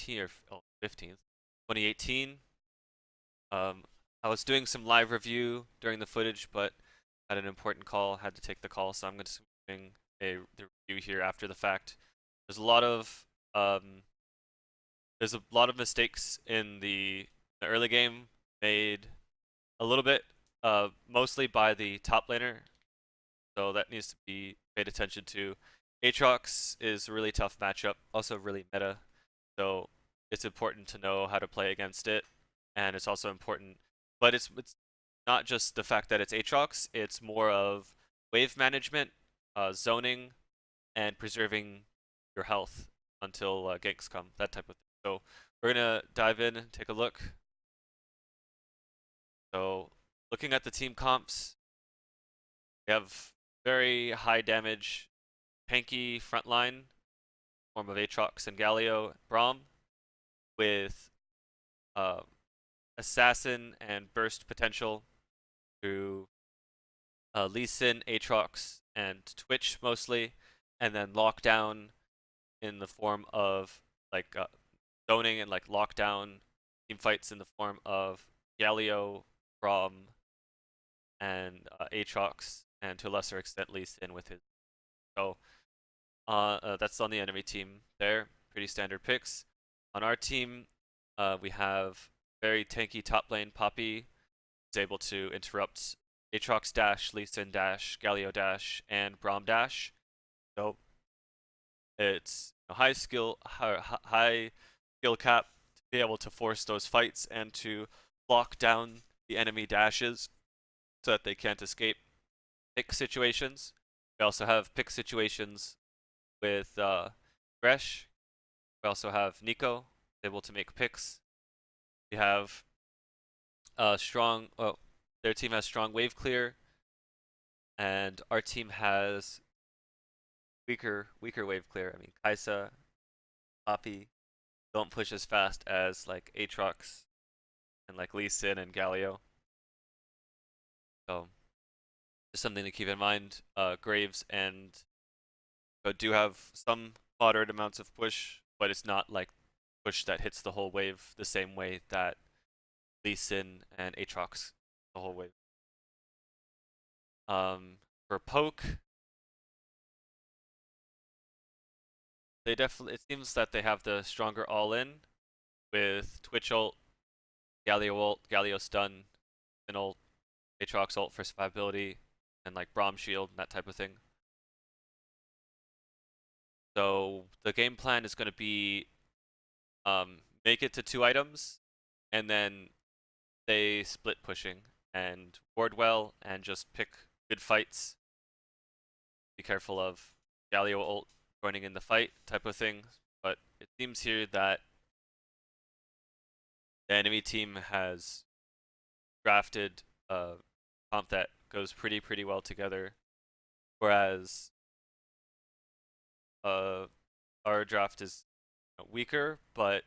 14 or 15th, 2018. I was doing some live review during the footage, but had an important call, had to take the call, so I'm going to be doing the review here after the fact. There's a lot of um, mistakes in the early game made a little bit, mostly by the top laner, so that needs to be paid attention to. Aatrox is a really tough matchup, also really meta, so it's important to know how to play against it, and it's also important, but it's not just the fact that it's Aatrox, it's more of wave management, zoning, and preserving your health until ganks come, that type of thing. So we're gonna dive in and take a look. So looking at the team comps, we have very high damage, tanky frontline, form of Aatrox and Galio, Braum, with uh, assassin and burst potential through Lee Sin, Aatrox, and Twitch mostly, and then lockdown in the form of like zoning and like lockdown team fights in the form of Galio, Braum, and Aatrox, and to a lesser extent Lee Sin with his. So that's on the enemy team there. Pretty standard picks. On our team, we have very tanky top lane Poppy. Is able to interrupt Aatrox dash, Lee Sin dash, Galio dash, and Braum dash. So it's a high skill cap to be able to force those fights and to lock down the enemy dashes so that they can't escape pick situations. We also have pick situations with Gresh. We also have Nico able to make picks. We have strong. Oh, their team has strong wave clear, and our team has weaker wave clear. I mean, Kaisa, Poppy don't push as fast as like Aatrox and like Lee Sin and Galio. So just something to keep in mind. Graves and do have some moderate amounts of push, but it's not like push that hits the whole wave the same way that Lee Sin and Aatrox the whole wave. For poke, they definitely, it seems that they have the stronger all-in with Twitch ult, Galio stun, and ult, Aatrox ult for survivability, and like Braum shield and that type of thing. So the game plan is going to be make it to 2 items, and then they split pushing and ward well and just pick good fights. Be careful of Galio ult joining in the fight type of thing. But it seems here that the enemy team has drafted a comp that goes pretty well together, whereas our draft is weaker, but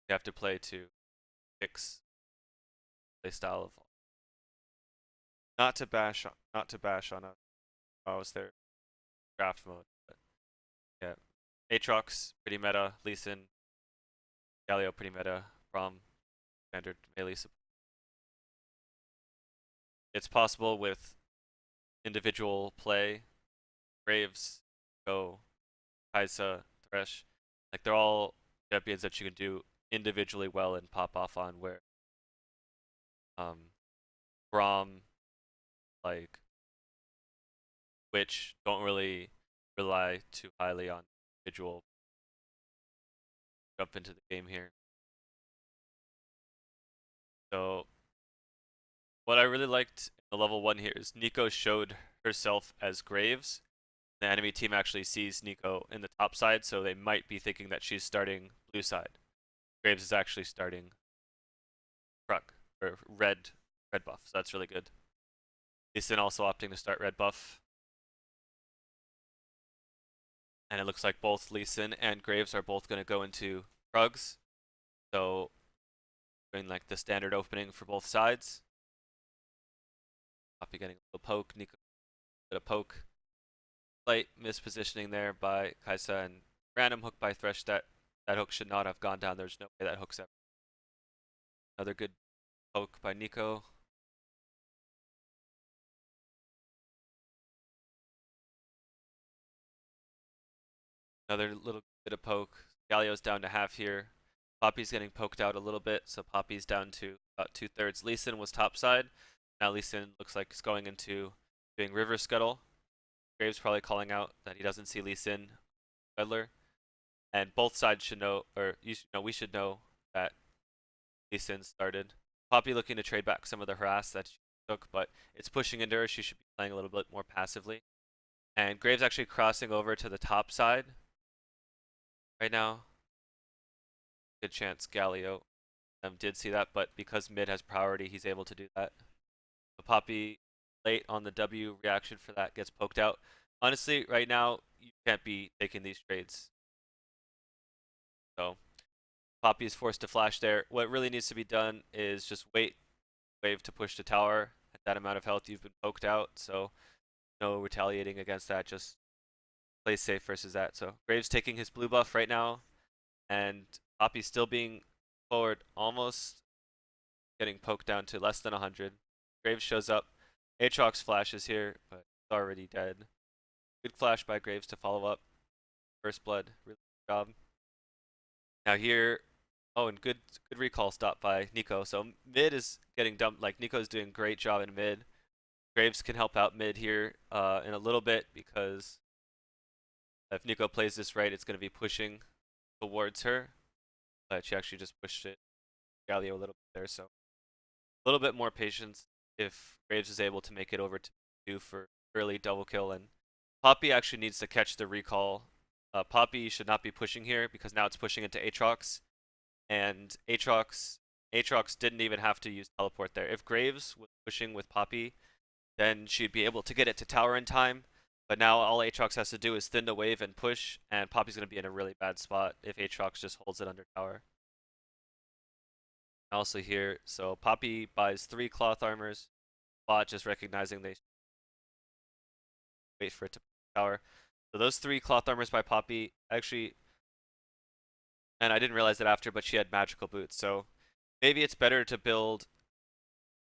you have to play to fix play style of not to bash on us. I was their draft mode, but yeah. Aatrox pretty meta, Lee Sin, Galio pretty meta, Braum standard melee support. It's possible with individual play, Graves, Go, Kaisa, Thresh, like they're all champions that you can do individually well and pop off on, where Braum, like which don't really rely too highly on individual. Jump into the game here. So what I really liked in the level 1 here is Nico showed herself as Graves. The enemy team actually sees Nico in the top side, so they might be thinking that she's starting blue side. Graves is actually starting Kruk, or red buff, so that's really good. Lee Sin also opting to start red buff. And it looks like both Lee Sin and Graves are both going to go into Krugs. So doing like the standard opening for both sides. Poppy getting a little poke, Nico get a poke. Slight mispositioning there by Kaisa and random hook by Thresh that That hook should not have gone down. There's no way that hook's ever. Another good poke by Nico. Another little bit of poke. Galio's down to half here. Poppy's getting poked out a little bit, so Poppy's down to about 2/3. Lee Sin was topside. Now Lee Sin looks like he's going into doing River Scuttle. Graves probably calling out that he doesn't see Lee Sin, Peddler. And both sides should know, or you should know, we should know that Lee Sin started. Poppy looking to trade back some of the harass that she took, but it's pushing into her. She should be playing a little bit more passively. And Graves actually crossing over to the top side right now. Good chance Galio did see that, but because mid has priority, he's able to do that. So Poppy late on the W reaction for that gets poked out. Honestly, right now, you can't be taking these trades. So Poppy is forced to flash there. What really needs to be done is just wait, wave to push the tower. At that amount of health, you've been poked out, so no retaliating against that. Just play safe versus that. So Graves taking his blue buff right now, and Poppy still being forward, almost getting poked down to less than 100. Graves shows up. Aatrox flashes here, but he's already dead. Good flash by Graves to follow up. First blood, really good job. Now here, oh, and good recall stop by Nico. So mid is getting dumped. Like Nico's doing a great job in mid. Graves can help out mid here in a little bit because if Nico plays this right, it's going to be pushing towards her. But she actually just pushed it Galio a little bit there. So a little bit more patience if Graves is able to make it over to 2 for early double kill. And Poppy actually needs to catch the recall. Poppy should not be pushing here because now it's pushing into Aatrox. And Aatrox didn't even have to use teleport there. If Graves was pushing with Poppy, then she'd be able to get it to tower in time. But now all Aatrox has to do is thin the wave and push, and Poppy's going to be in a really bad spot if Aatrox just holds it under tower. Also here, so Poppy buys 3 cloth armors. Bot just recognizing they wait for it to tower. So those 3 cloth armors by Poppy actually, and I didn't realize that after, but she had magical boots. So maybe it's better to build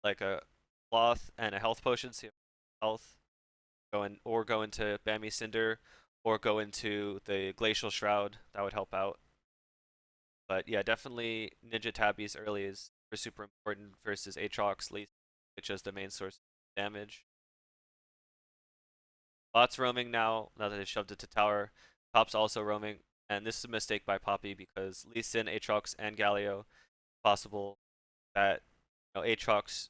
like a cloth and a health potion, so you have health, go into Bammy Cinder, or go into the Glacial Shroud. That would help out. But yeah, definitely Ninja Tabbies early is super important versus Aatrox, which is the main source of damage. Bot's roaming now that they shoved it to tower. Top's also roaming, and this is a mistake by Poppy because Lee Sin, Aatrox, and Galio, possible that Aatrox,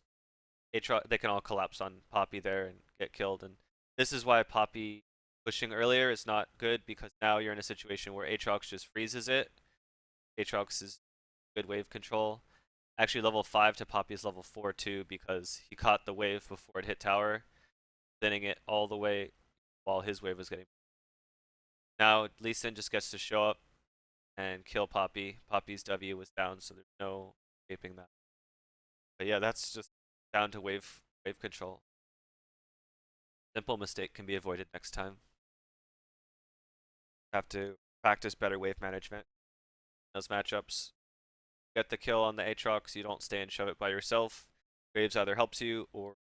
they can all collapse on Poppy there and get killed. And this is why Poppy pushing earlier is not good because now you're in a situation where Aatrox just freezes it. Aatrox is good wave control. Actually, level 5 to Poppy's level 4 too because he caught the wave before it hit tower, thinning it all the way while his wave was getting. Now Lee Sin just gets to show up and kill Poppy. Poppy's W was down, so there's no escaping that. But yeah, that's just down to wave control. Simple mistake can be avoided next time. Have to practice better wave management. Those matchups. Get the kill on the Aatrox, you don't stay and shove it by yourself. Graves either helps you or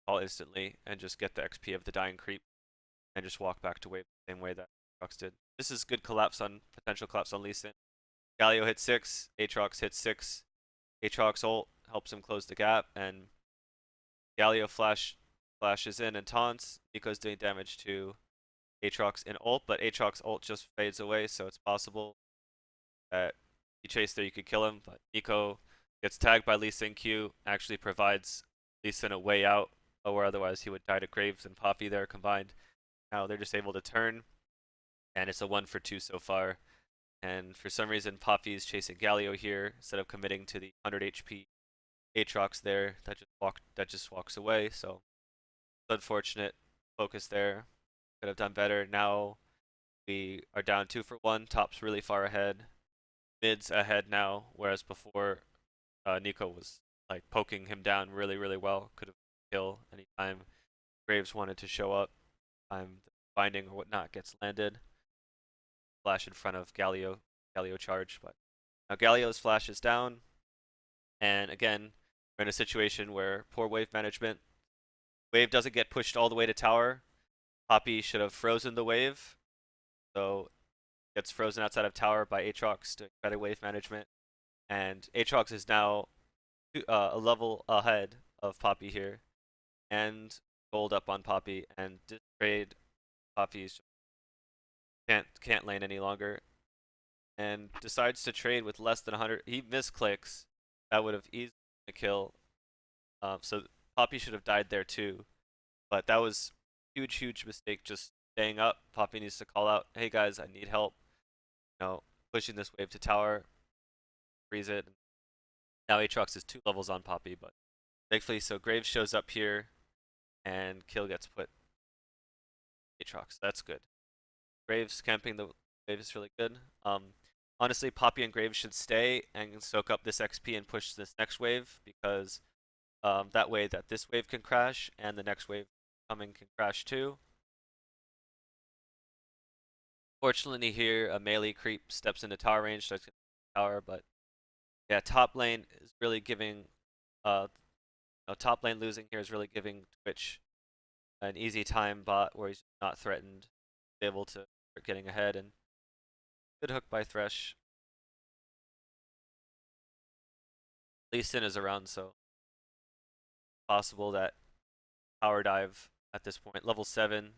call instantly and just get the XP of the dying creep and just walk back to wave the same way that Aatrox did. This is good potential collapse on Lee Sin. Galio hits 6, Aatrox hits 6. Aatrox ult helps him close the gap, and Galio flashes in and taunts. Nico's doing damage to Aatrox in ult, but Aatrox ult just fades away, so it's possible that you chase there, you could kill him, but Nico gets tagged by Lee Sin Q, actually provides Lee Sin a way out, or otherwise he would die to Graves and Poppy there combined. Now they're just able to turn, and it's a 1 for 2 so far. And for some reason, Poppy's chasing Galio here instead of committing to the 100 HP Aatrox there that just walks away. So it's unfortunate. Focus there. Could have done better. Now we are down 2 for 1. Top's really far ahead. Mid's ahead now, whereas before Nico was like poking him down really, really well. Could have killed anytime Graves wanted to show up. The binding or whatnot gets landed. Flash in front of Galio Galio charge, but now Galio's flash is down, and again, we're in a situation where poor wave management. Wave doesn't get pushed all the way to tower. Poppy should have frozen the wave, so gets frozen outside of tower by Aatrox to better wave management, and Aatrox is now a level ahead of Poppy here, and gold up on Poppy, and this trade Poppy's can't lane any longer, and decides to trade with less than 100. He misclicks. That would have easily been a kill. So Poppy should have died there too, but that was huge mistake just staying up. Poppy needs to call out, hey guys, I need help. You know, pushing this wave to tower, freeze it. Now Aatrox is 2 levels on Poppy, but thankfully, so Graves shows up here, and kill gets put Aatrox. That's good. Graves camping the wave is really good. Honestly, Poppy and Graves should stay and soak up this XP and push this next wave, because that way that this wave can crash and the next wave coming can crash too. Fortunately here, a melee creep steps into tower range, starts getting tower, but yeah, top lane is really giving, top lane losing here is really giving Twitch an easy time bot where he's not threatened, able to start getting ahead, and good hook by Thresh. Lee Sin is around, so possible that power dive at this point. Level 7.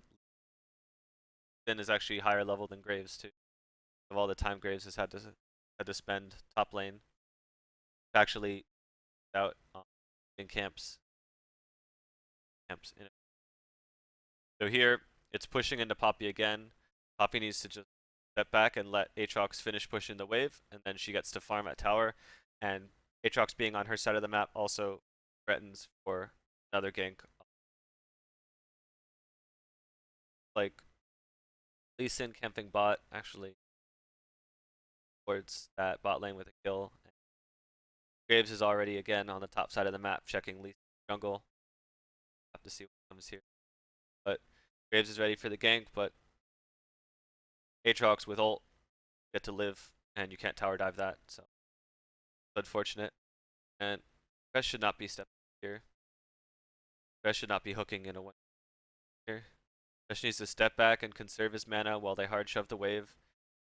Sin is actually higher level than Graves too. Of all the time Graves has had to spend top lane, actually out in camps in it. So here it's pushing into Poppy again. Poppy needs to just step back and let Aatrox finish pushing the wave, and then she gets to farm at tower. And Aatrox being on her side of the map also threatens for another gank. Like Lee Sin camping bot actually towards that bot lane with a kill. Graves is already again on the top side of the map checking Lee Sin's jungle. Have to see what comes here. But Graves is ready for the gank, but Aatrox with ult get to live, and you can't tower dive that, so unfortunate. And Thresh should not be stepping here. Thresh should not be hooking in a one here. Thresh needs to step back and conserve his mana while they hard shove the wave,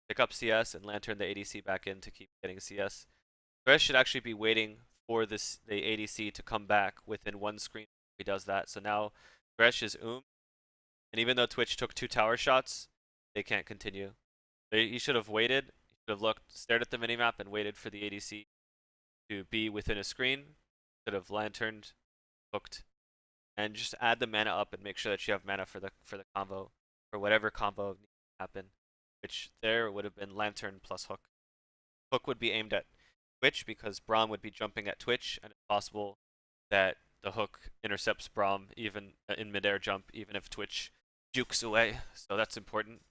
pick up CS, and lantern the ADC back in to keep getting CS. Thresh should actually be waiting for the ADC to come back within one screen if he does that. So now Thresh is and even though Twitch took 2 tower shots, they can't continue. He should have waited. He should have looked, stared at the minimap, and waited for the ADC to be within a screen. Could have lanterned, hooked, and just add the mana up and make sure that you have mana for the combo, for whatever combo needs to happen. Which there would have been lantern plus hook. Hook would be aimed at Twitch because Braum would be jumping at Twitch, and it's possible that the hook intercepts Braum even in midair jump, even if Twitch jukes away. So that's important.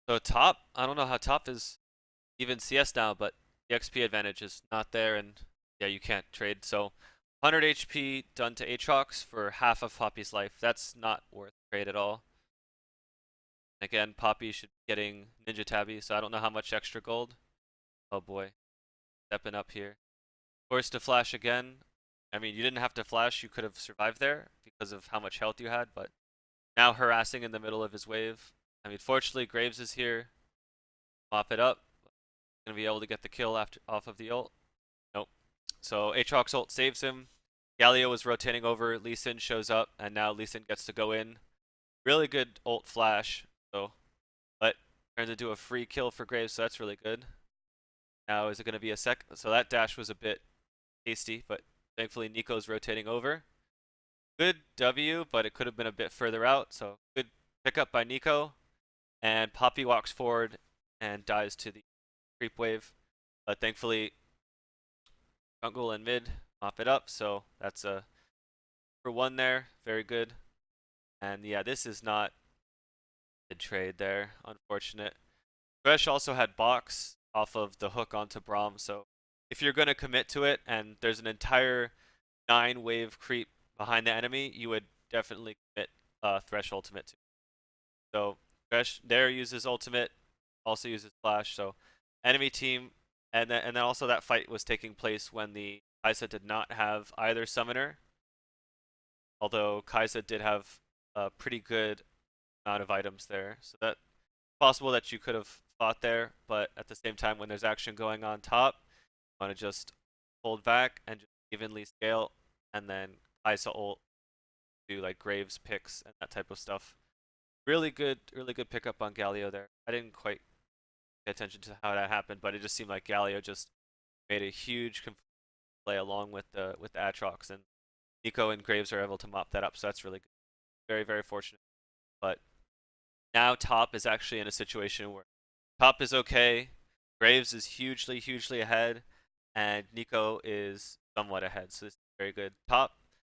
So top, I don't know how top is even CS now, but the XP advantage is not there, and yeah, you can't trade. So 100 HP done to Aatrox for half of Poppy's life. That's not worth trade at all. Again, Poppy should be getting Ninja Tabby, so I don't know how much extra gold. Oh boy, stepping up here. Forced to flash again. I mean, you didn't have to flash, you could have survived there because of how much health you had, but now harassing in the middle of his wave. I mean, fortunately, Graves is here. Mop it up. Gonna be able to get the kill off of the ult. Nope. So Aatrox ult saves him. Galio was rotating over. Lee Sin shows up, and now Lee Sin gets to go in. Really good ult flash. So, but turns into a free kill for Graves, so that's really good. Now is it gonna be a sec? So that dash was a bit hasty, but thankfully Nico's rotating over. Good W, but it could have been a bit further out. So good pickup by Nico, and Poppy walks forward and dies to the creep wave. But thankfully, jungle and mid mop it up, so that's a for 1 there. Very good. And yeah, this is not a trade there. Unfortunate. Thresh also had box off of the hook onto Braum, so if you're going to commit to it and there's an entire 9 wave creep behind the enemy, you would definitely commit Thresh ultimate to. So Thresh there uses ultimate, also uses flash. So enemy team, and then also that fight was taking place when the Kai'Sa did not have either summoner, although Kai'Sa did have a pretty good amount of items there. So that possible that you could have fought there, but at the same time, when there's action going on top, you want to just hold back and just evenly scale, and then Kai'Sa ult, do like Graves picks and that type of stuff. Really good pickup on Galio there. I didn't quite pay attention to how that happened, but it just seemed like Galio just made a huge play along with the Aatrox, and Nico and Graves are able to mop that up. So that's really good. Very fortunate. But now top is actually in a situation where top is okay, Graves is hugely ahead, and Nico is somewhat ahead. So this is very good. Top,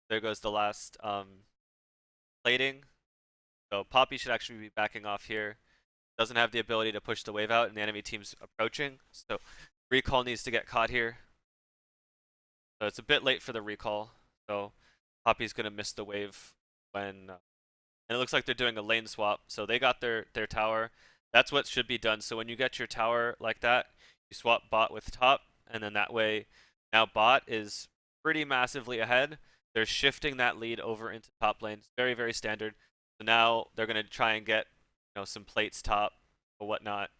there goes the last plating. So Poppy should actually be backing off here. Doesn't have the ability to push the wave out, and the enemy team's approaching. So recall needs to get caught here. So it's a bit late for the recall. So Poppy's gonna miss the wave when, and it looks like they're doing a lane swap. So they got their tower. That's what should be done. So when you get your tower like that, you swap bot with top, and then that way, now bot is pretty massively ahead. They're shifting that lead over into top lane. It's very standard. So now they're gonna try and get, some plates top or whatnot.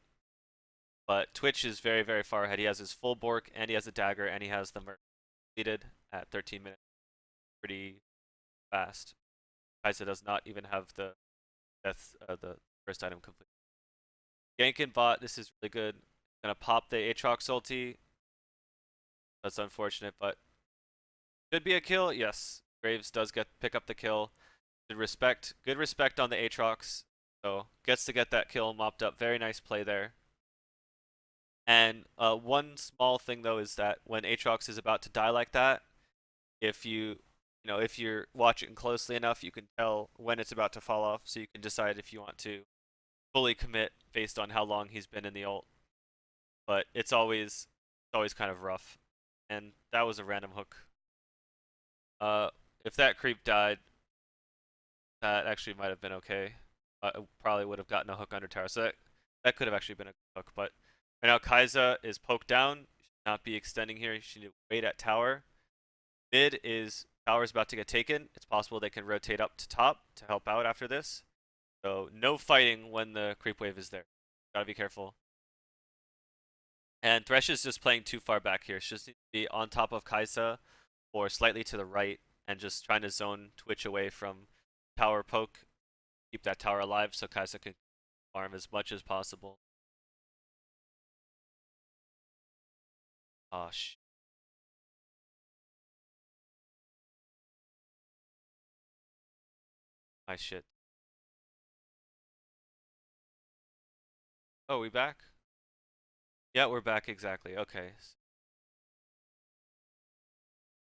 But Twitch is very far ahead. He has his full Bork, and he has a dagger, and he has the Merc completed at 13 minutes. Pretty fast. Kai'Sa does not even have the the first item complete. Gankin bot, this is really good. Gonna pop the Aatrox ulti. That's unfortunate, but could be a kill. Yes, Graves does pick up the kill. Good respect on the Aatrox. So gets to get that kill mopped up. Very nice play there. And one small thing though is that when Aatrox is about to die like that, if if you're watching closely enough, you can tell when it's about to fall off, so you can decide if you want to fully commit based on how long he's been in the ult. But it's always kind of rough. And that was a random hook. Uh, if that creep died, that actually might have been okay. Probably would have gotten a hook under tower. So that could have actually been a hook. But right now, Kai'Sa is poked down. Should not be extending here. He should wait at tower. Mid is tower is about to get taken. It's possible they can rotate up to top to help out after this. So no fighting when the creep wave is there. Gotta be careful. And Thresh is just playing too far back here. She just needs to be on top of Kai'Sa or slightly to the right and just trying to zone Twitch away from tower poke. Keep that tower alive so Kai'Sa can farm as much as possible. Oh, my shit. Oh, we back? Yeah, we're back exactly. Okay.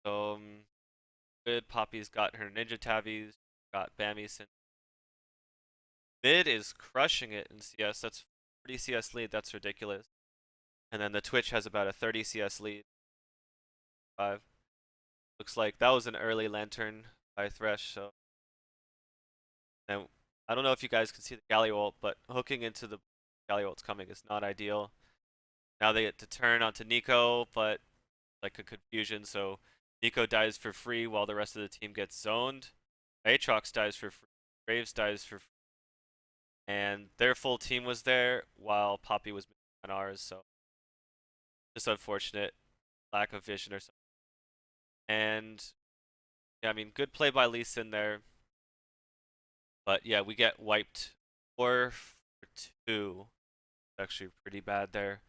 So, good. Poppy's got her ninja tabbies. Got Bammy. Mid is crushing it in CS. That's 30 CS lead. That's ridiculous. And then the Twitch has about a 30 CS lead. 5. Looks like that was an early lantern by Thresh. So, and I don't know if you guys can see the Galio ult, but hooking into the Galio ult's coming is not ideal. Now they get to turn onto Nico, but like a confusion. So Nico dies for free while the rest of the team gets zoned. Aatrox dies for free. Graves dies for free. And their full team was there while Poppy was on ours. So just unfortunate lack of vision or something. And yeah, I mean, good play by Lee Sin there. But yeah, we get wiped 4-2. Actually pretty bad there.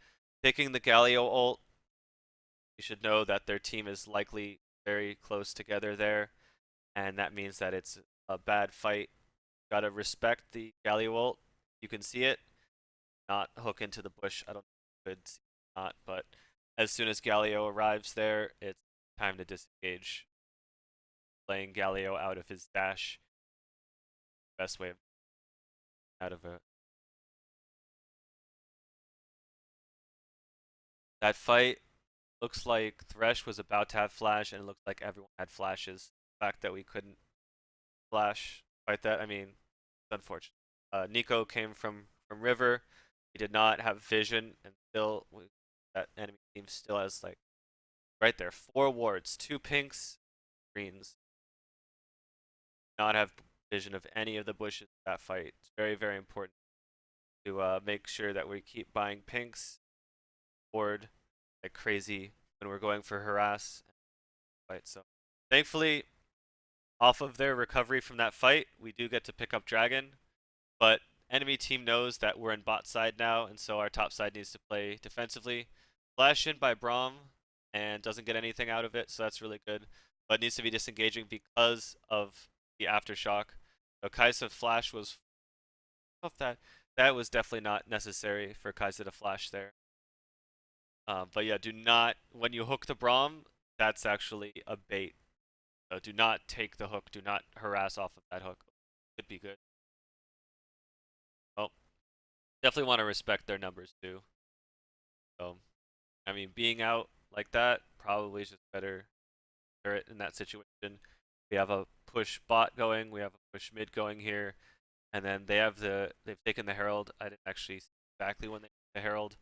Taking the Galio ult, you should know that their team is likely very close together there, and that means that it's a bad fight. Gotta respect the Galio ult. You can see it, not hook into the bush. I don't know if you could see it or not, but as soon as Galio arrives there, it's time to disengage. Playing Galio out of his dash, best way out of it. That fight looks like Thresh was about to have flash, and it looked like everyone had flashes. The fact that we couldn't flash fight that, I mean, it's unfortunate. Nico came from River. We did not have vision, and still that enemy team still has like right there 4 wards, 2 pinks, greens. Not have vision of any of the bushes in that fight. It's very, very important to make sure that we keep buying pinks board like crazy when we're going for harass fight. So thankfully, off of their recovery from that fight, we do get to pick up Dragon, but enemy team knows that we're in bot side now, and so our top side needs to play defensively. Flash in by Braum and doesn't get anything out of it, so that's really good, but needs to be disengaging because of the aftershock. So Kai'Sa flash was that was definitely not necessary for Kai'Sa to flash there. But yeah, do not, when you hook the Braum, that's actually a bait. So do not take the hook. Do not harass off of that hook. Could be good. Oh, definitely want to respect their numbers too. So, I mean, being out like that probably is just better in that situation. We have a push bot going. We have a push mid going here. And then they've taken the Herald. I didn't actually see exactly when they took the Herald.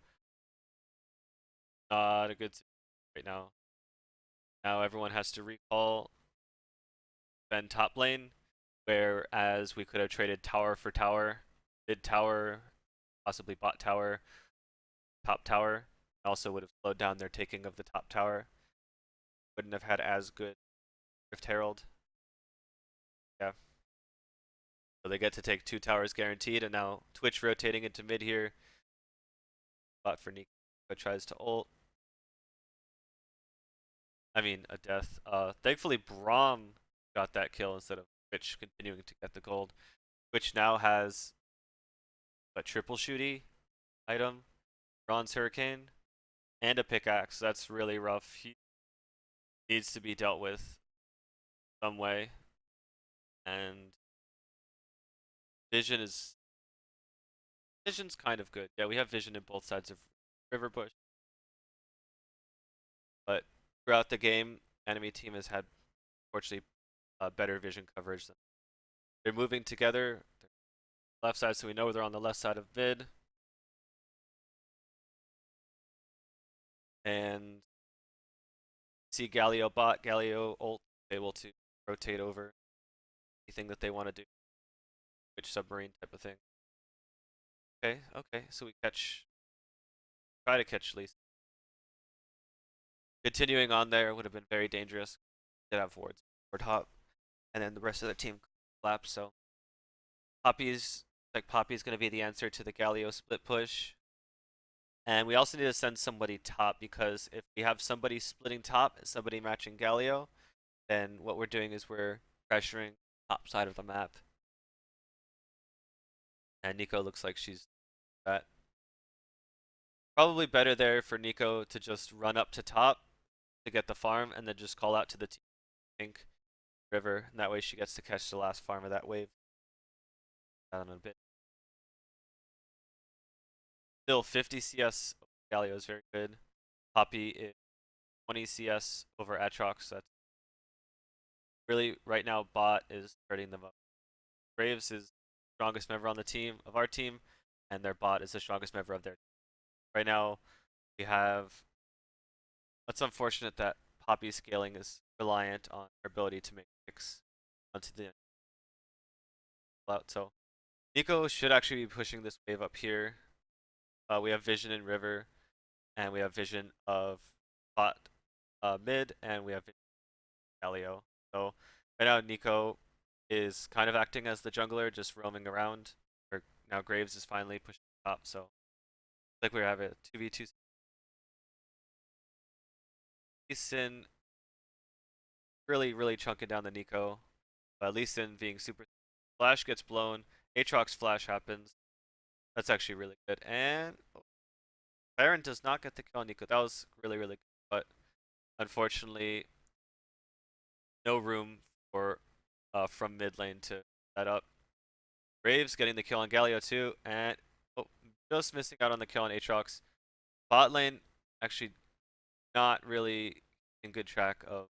Not a good situation right now. Now everyone has to recall Ben top lane, whereas we could have traded tower for tower, mid tower, possibly bot tower, top tower. Also would have slowed down their taking of the top tower. Wouldn't have had as good Rift Herald. Yeah. So they get to take 2 towers guaranteed, and now Twitch rotating into mid here. Bot for Nico tries to ult. I mean, a death. Thankfully, Braum got that kill instead of Twitch continuing to get the gold. Twitch now has a triple shooty item, Bronze Hurricane, and a pickaxe. That's really rough. He needs to be dealt with some way. And vision's kind of good. Yeah, we have vision in both sides of River Bush. But throughout the game, enemy team has had, fortunately, better vision coverage. They're moving together. Left side, so we know they're on the left side of mid. And see Galio bot, Galio ult, able to rotate over anything that they want to do, which submarine type of thing. Okay, okay, so we try to catch Lee. Continuing on there would have been very dangerous. Did have wards, ward hop, and then the rest of the team collapsed. So Poppy's going to be the answer to the Galio split push. And we also need to send somebody top, because if we have somebody splitting top and somebody matching Galio, then what we're doing is we're pressuring top side of the map. And Nico looks like she's that. Probably better there for Nico to just run up to top to get the farm and then just call out to the team, pink river, and that way she gets to catch the last farm of that wave. Down a bit. Still 50 CS Galio is very good. Poppy is 20 CS over Atrox. So that's really right now bot is hurting them up. Graves is the strongest member on the team of our team, and their bot is the strongest member of their team. Right now we have, it's unfortunate that Poppy's scaling is reliant on her ability to make picks onto the out. So Nico should actually be pushing this wave up here. We have vision in river, and we have vision of bot mid, and we have vision of Galio. So right now Nico is kind of acting as the jungler, just roaming around. Or now Graves is finally pushing top, so like we have a 2v2. Lee Sin really, really chunking down the Nico. Lee Sin being super. Flash gets blown. Aatrox flash happens. That's actually really good. And Baron does not get the kill on Nico. That was really, really good. But unfortunately, no room for from mid lane to set up. Graves getting the kill on Galio too. And just missing out on the kill on Aatrox. Bot lane actually not really in good track of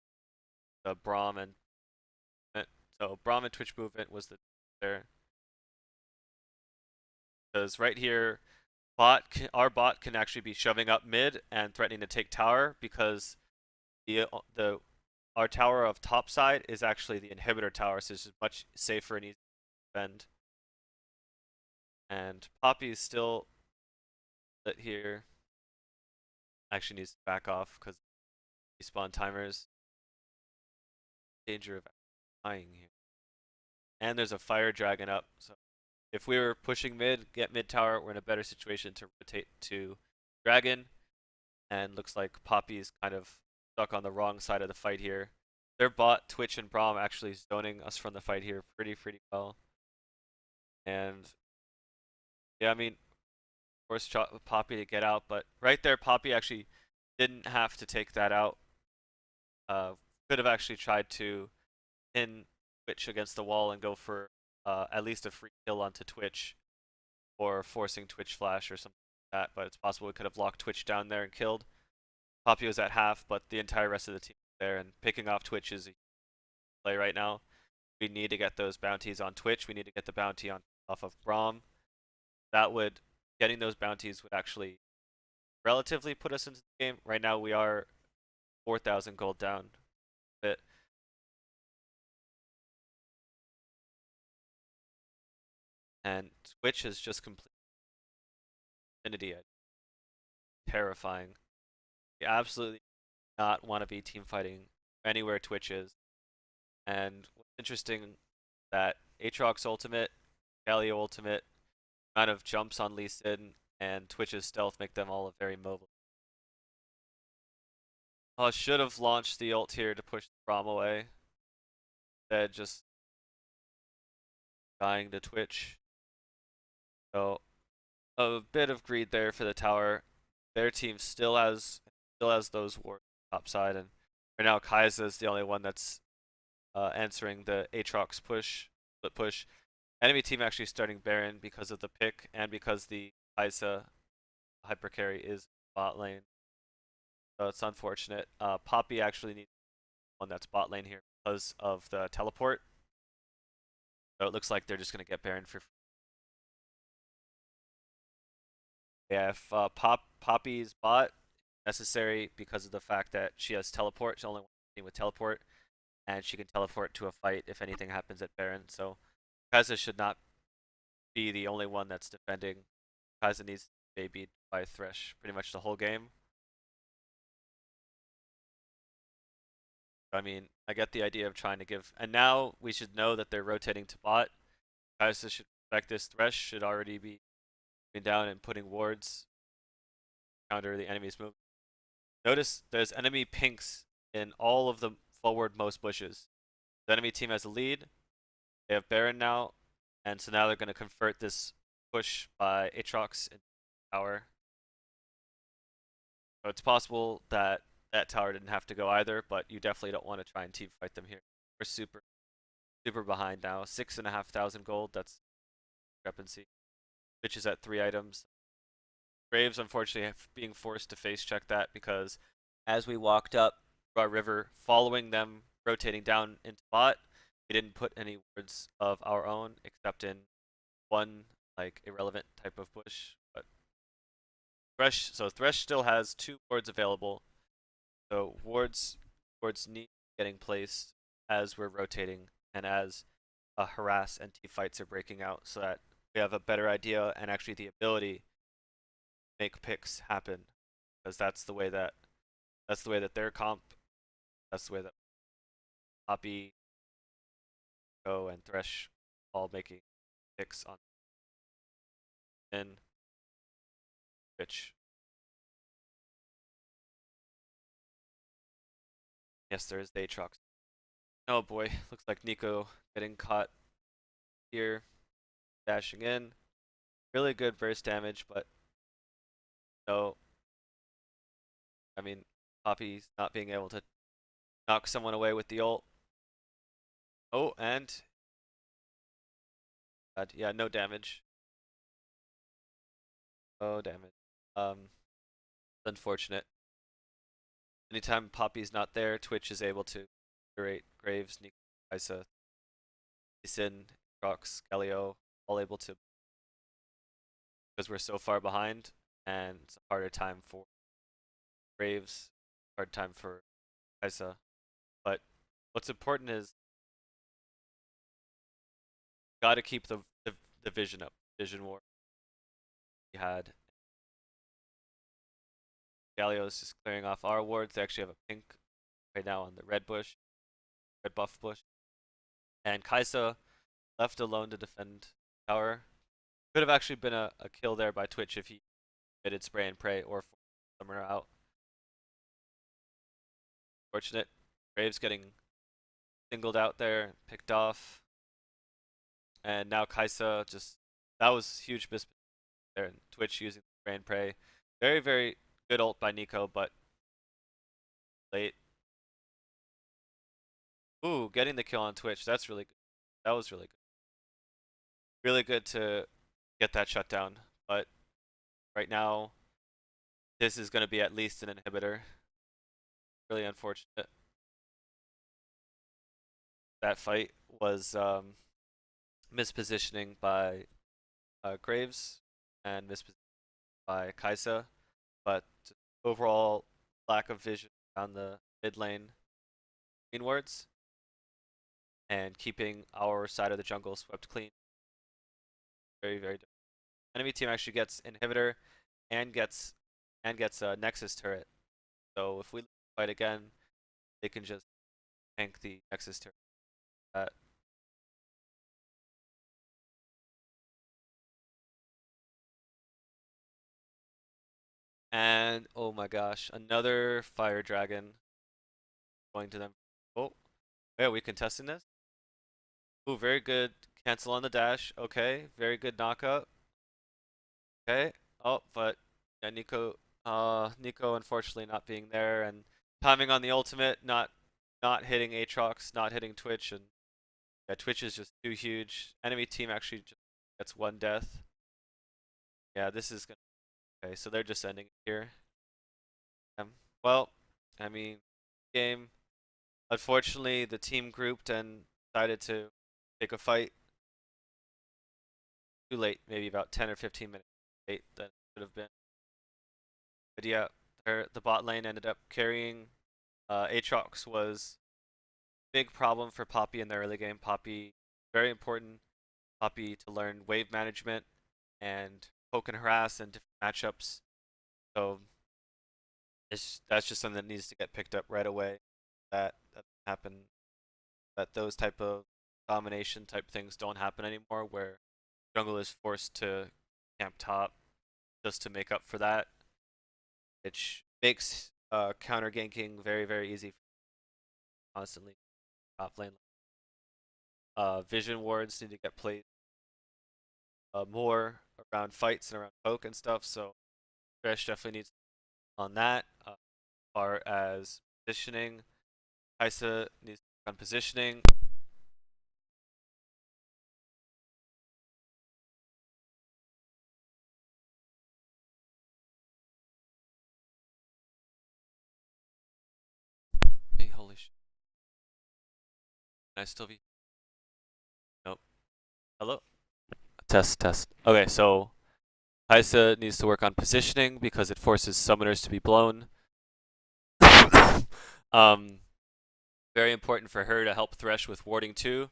the Braum and so Braum and Twitch movement was there. Because right here our bot can actually be shoving up mid and threatening to take tower because the our tower of top side is actually the inhibitor tower, so it's much safer and easier to defend. And Poppy is still lit here. Actually needs to back off because respawn timers. Danger of dying here. And there's a fire dragon up, so if we were pushing mid, get mid tower, we're in a better situation to rotate to dragon. And looks like Poppy's kind of stuck on the wrong side of the fight here. Their bot, Twitch and Braum, actually zoning us from the fight here pretty well. And yeah, I mean, forced Poppy to get out, but right there, Poppy actually didn't have to take that out. Could have actually tried to pin Twitch against the wall and go for at least a free kill onto Twitch, or forcing Twitch flash or something like that. But it's possible we could have locked Twitch down there and killed. Poppy was at half, but the entire rest of the team was there, and picking off Twitch is a play right now. We need to get those bounties on Twitch. We need to get the bounty on off of Braum. That would Getting those bounties would actually relatively put us into the game. Right now we are 4,000 gold down. Bit. And Twitch is just complete infinity. Terrifying. We absolutely not want to be team fighting anywhere Twitch is. And what's interesting that Aatrox ultimate, Galio ultimate, amount of jumps on Lee Sin, and Twitch's stealth make them all very mobile. I should have launched the ult here to push the Braum away. Instead, just dying to Twitch. So a bit of greed there for the tower. Their team still has those wards top side, and right now Kai'Sa is the only one that's answering the Aatrox push, split push. Enemy team actually starting Baron because of the pick and because the Kai'Sa hyper carry is bot lane. So it's unfortunate. Poppy actually needs one that's bot lane here because of the teleport. So it looks like they're just going to get Baron for free. Yeah, if Poppy's bot necessary because of the fact that she has teleport, she's only one team with teleport, and she can teleport to a fight if anything happens at Baron. So Kai'Sa should not be the only one that's defending. Kai'Sa needs to be babied by Thresh pretty much the whole game. I mean, I get the idea of trying to give, and now we should know that they're rotating to bot. Kai'Sa should respect this. Thresh should already be down and putting wards counter the enemy's move. Notice there's enemy pinks in all of the forward-most bushes. The enemy team has a lead. They have Baron now, and so now they're going to convert this push by Aatrox into tower. So it's possible that that tower didn't have to go either, but you definitely don't want to try and team fight them here. We're super behind now. 6,500 gold. That's discrepancy. Bitch is at 3 items. Graves, unfortunately, being forced to face check that because as we walked up Raw River, following them rotating down into bot, we didn't put any wards of our own except in one like irrelevant type of bush. But Thresh still has 2 wards available. So wards need getting placed as we're rotating and as harass and team fights are breaking out, so that we have a better idea and actually the ability to make picks happen. Because that's the way that their comp, that's the way that Poppy, Go, and Thresh all making picks on in Twitch. Yes, there is Aatrox. Oh boy, looks like Nico getting caught here, dashing in. Really good burst damage, but no, I mean, Poppy's not being able to knock someone away with the ult. Oh, and yeah, no damage. No damage. Unfortunate. Anytime Poppy's not there, Twitch is able to curate Graves, Nico, Kai'Sa, Sin, Rox, Galio, all able to because we're so far behind, and it's a harder time for Braves, hard time for Kaisa. But what's important is got to keep the vision up. Vision war we had. Galio's just clearing off our wards. They actually have a pink right now on the red bush, red buff bush. And Kaisa left alone to defend tower. Could have actually been a kill there by Twitch if he committed spray and pray or summoner out. Fortunate. Graves getting singled out there, picked off. And now Kaisa just, that was huge miss there. And Twitch using spray and pray. Very, very good ult by Nico, but late. Ooh, getting the kill on Twitch. That's really good. That was really good. Really good to get that shut down. But right now, this is going to be at least an inhibitor. Really unfortunate. That fight was mispositioning by Graves and mispositioning by Kaisa, but overall lack of vision on the mid lane green wards and keeping our side of the jungle swept clean. Very, very difficult. Enemy team actually gets inhibitor and gets a Nexus turret. So if we fight again, they can just tank the Nexus turret. That and oh my gosh, another fire dragon going to them. Oh, yeah, we contesting this? Ooh, very good. Cancel on the dash. Okay, very good knockout. Okay. Oh, but yeah, Nico unfortunately not being there and timing on the ultimate, not hitting Aatrox, not hitting Twitch, and yeah, Twitch is just too huge. Enemy team actually just gets one death. Yeah, this is gonna. Okay, so they're just ending it here. Well, I mean, game. Unfortunately, the team grouped and decided to take a fight too late, maybe about 10 or 15 minutes late than it should have been. But yeah, the bot lane ended up carrying. Aatrox was a big problem for Poppy in the early game. Poppy, very important. Poppy to learn wave management and poke and harass and different matchups. So that's just something that needs to get picked up right away. That happen. That those type of domination type things don't happen anymore, where jungle is forced to camp top just to make up for that, which makes counter ganking very, very easy. Constantly top lane. Vision wards need to get played more around fights and around poke and stuff. So Thresh definitely needs on that. As far as positioning, Kaisa needs to work on positioning. Hey, holy shit. Can I still be? Nope. Hello? Test, test. Okay, so Kaisa needs to work on positioning because it forces summoners to be blown. um, very important for her to help Thresh with warding too.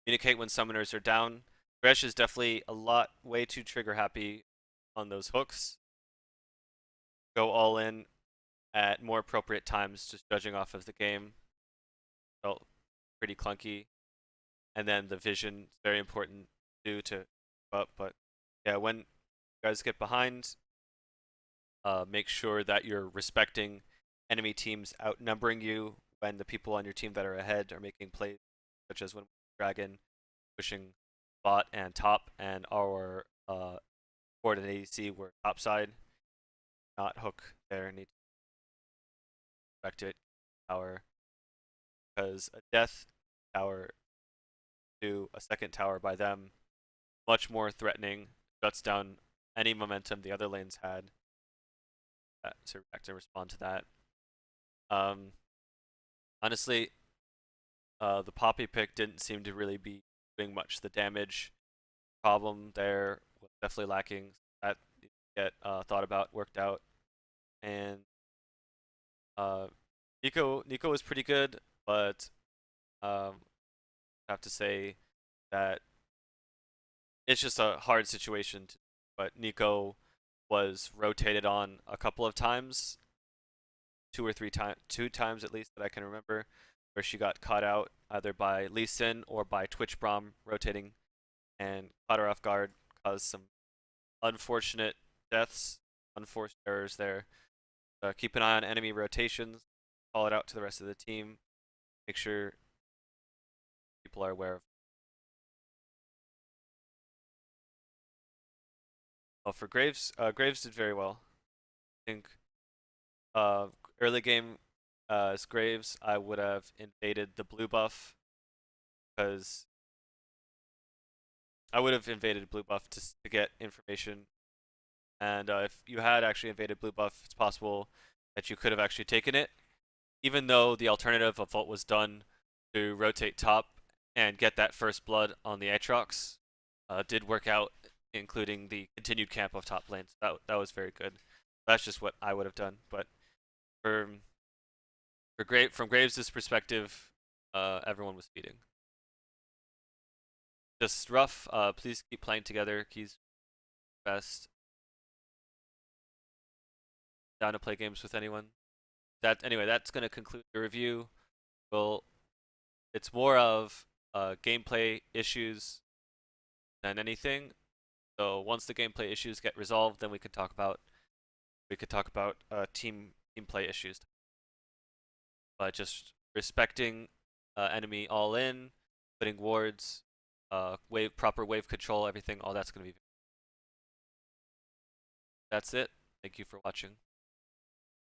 Communicate when summoners are down. Thresh is definitely way too trigger happy on those hooks. Go all in at more appropriate times, just judging off of the game. Felt pretty clunky. And then the vision is very important too to keep up. But yeah, when you guys get behind, make sure that you're respecting enemy teams outnumbering you when the people on your team that are ahead are making plays, such as when Dragon pushing bot and top, and our board and ADC were topside, not hook there, need to respect it. Tower, because a death tower to a second tower by them, much more threatening, shuts down any momentum the other lanes had to react and respond to that. Um, honestly, the Poppy pick didn't seem to really be doing much. The damage problem there was definitely lacking. That get thought about, worked out, and uh, Nico was pretty good, but I have to say that it's just a hard situation. But Nico was rotated on a couple of times, two times at least that I can remember, where she got caught out either by Lee Sin or by Twitch Brom rotating and caught her off guard, caused some unfortunate deaths, unforced errors there. Keep an eye on enemy rotations, call it out to the rest of the team, make sure people are aware of. Well, for Graves, Graves did very well. I think uh, early game as Graves, I would have invaded the blue buff because I would have invaded blue buff to get information. And if you had actually invaded blue buff, it's possible that you could have actually taken it, even though the alternative of what was done to rotate top and get that first blood on the Aatrox did work out, including the continued camp of top lane. So that was very good. That's just what I would have done. But for from Graves' perspective, everyone was feeding. Just rough. Please keep playing together. He's best. Down to play games with anyone. Anyway, that's gonna conclude the review. Well, it's more of gameplay issues than anything. So once the gameplay issues get resolved, then we could talk about team play issues. But just respecting enemy all in, putting wards, proper wave control, everything, all that's gonna be. That's it. Thank you for watching.